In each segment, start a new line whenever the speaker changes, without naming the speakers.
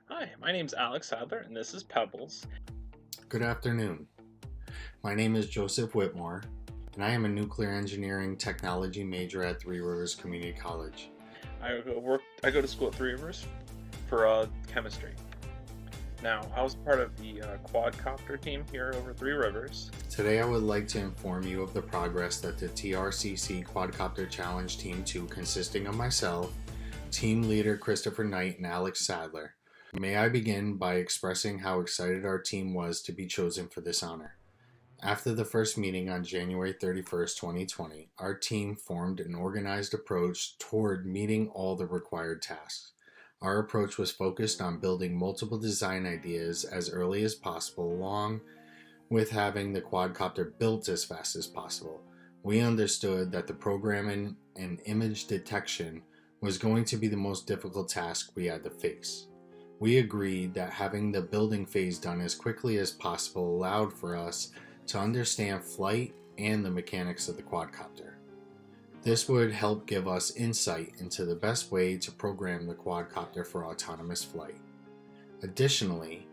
Hi, my name's Alex Sadler, and this is Pebbles.
Good afternoon. My name is Joseph Whitmore, and I am a nuclear engineering technology major at Three Rivers Community College.
I go to school at Three Rivers for chemistry. Now, I was part of the quadcopter team here over Three Rivers.
Today I would like to inform you of the progress that the TRCC Quadcopter Challenge Team 2, consisting of myself, team leader Christopher Knight, and Alex Sadler. May I begin by expressing how excited our team was to be chosen for this honor. After the first meeting on January 31st, 2020, our team formed an organized approach toward meeting all the required tasks. Our approach was focused on building multiple design ideas as early as possible, along with having the quadcopter built as fast as possible. We understood that the programming and image detection was going to be the most difficult task we had to face. We agreed that having the building phase done as quickly as possible allowed for us to understand flight and the mechanics of the quadcopter. This would help give us insight into the best way to program the quadcopter for autonomous flight. Additionally,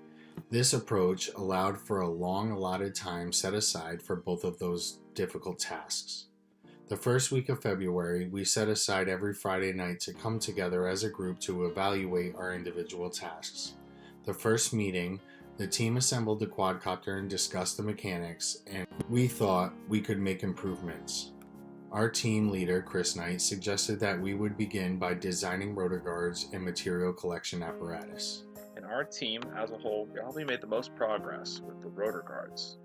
this approach allowed for a long allotted time set aside for both of those difficult tasks. The first week of February, we set aside every Friday night to come together as a group to evaluate our individual tasks. The first meeting, the team assembled the quadcopter and discussed the mechanics, and we thought we could make improvements. Our team leader, Chris Knight, suggested that we would begin by designing rotor guards and material collection apparatus.
And our team as a whole probably made the most progress with the rotor guards.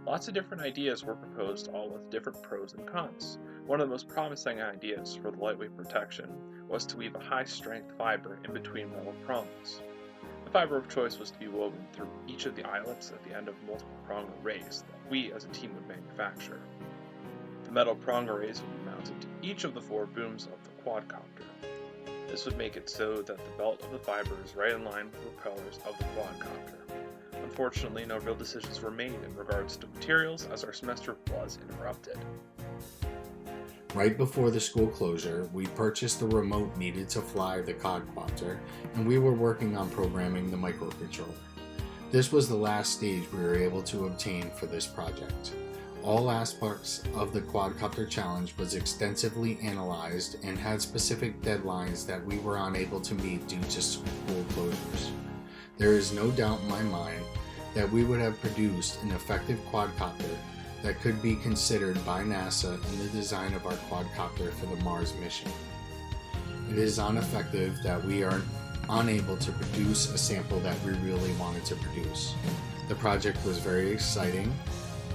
Lots of different ideas were proposed, all with different pros and cons. One of the most promising ideas for the lightweight protection was to weave a high-strength fiber in between metal prongs. The fiber of choice was to be woven through each of the eyelets at the end of multiple prong arrays that we as a team would manufacture. The metal prong arrays would be mounted to each of the 4 booms of the quadcopter. This would make it so that the belt of the fiber is right in line with the propellers of the quadcopter. Unfortunately, no real decisions were made in regards to materials as our semester was interrupted.
Right before the school closure, we purchased the remote needed to fly the quadcopter, and we were working on programming the microcontroller. This was the last stage we were able to obtain for this project. All aspects of the quadcopter challenge was extensively analyzed and had specific deadlines that we were unable to meet due to school closures. There is no doubt in my mind that we would have produced an effective quadcopter that could be considered by NASA in the design of our quadcopter for the Mars mission. It is ineffective that we are unable to produce a sample that we really wanted to produce. The project was very exciting.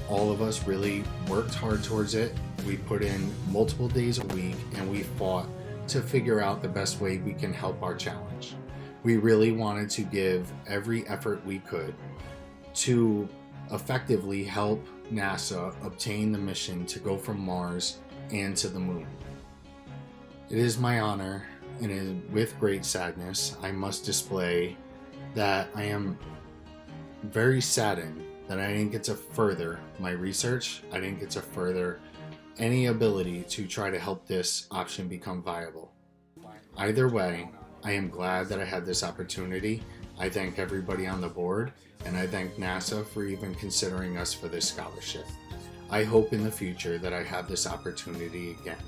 All of us really worked hard towards it. We put in multiple days a week and we fought to figure out the best way we can help our challenge. We really wanted to give every effort we could to effectively help NASA obtain the mission to go from Mars and to the moon. It is my honor, and with great sadness, I must display that I am very saddened that I didn't get to further my research. I didn't get to further any ability to try to help this option become viable. Either way, I am glad that I had this opportunity. I thank everybody on the board, and I thank NASA for even considering us for this scholarship. I hope in the future that I have this opportunity again,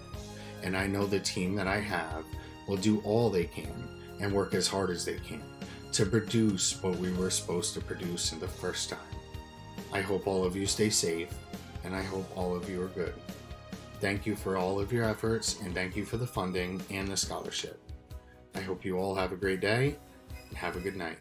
and I know the team that I have will do all they can and work as hard as they can to produce what we were supposed to produce in the first time. I hope all of you stay safe, and I hope all of you are good. Thank you for all of your efforts, and thank you for the funding and the scholarship. I hope you all have a great day, and have a good night.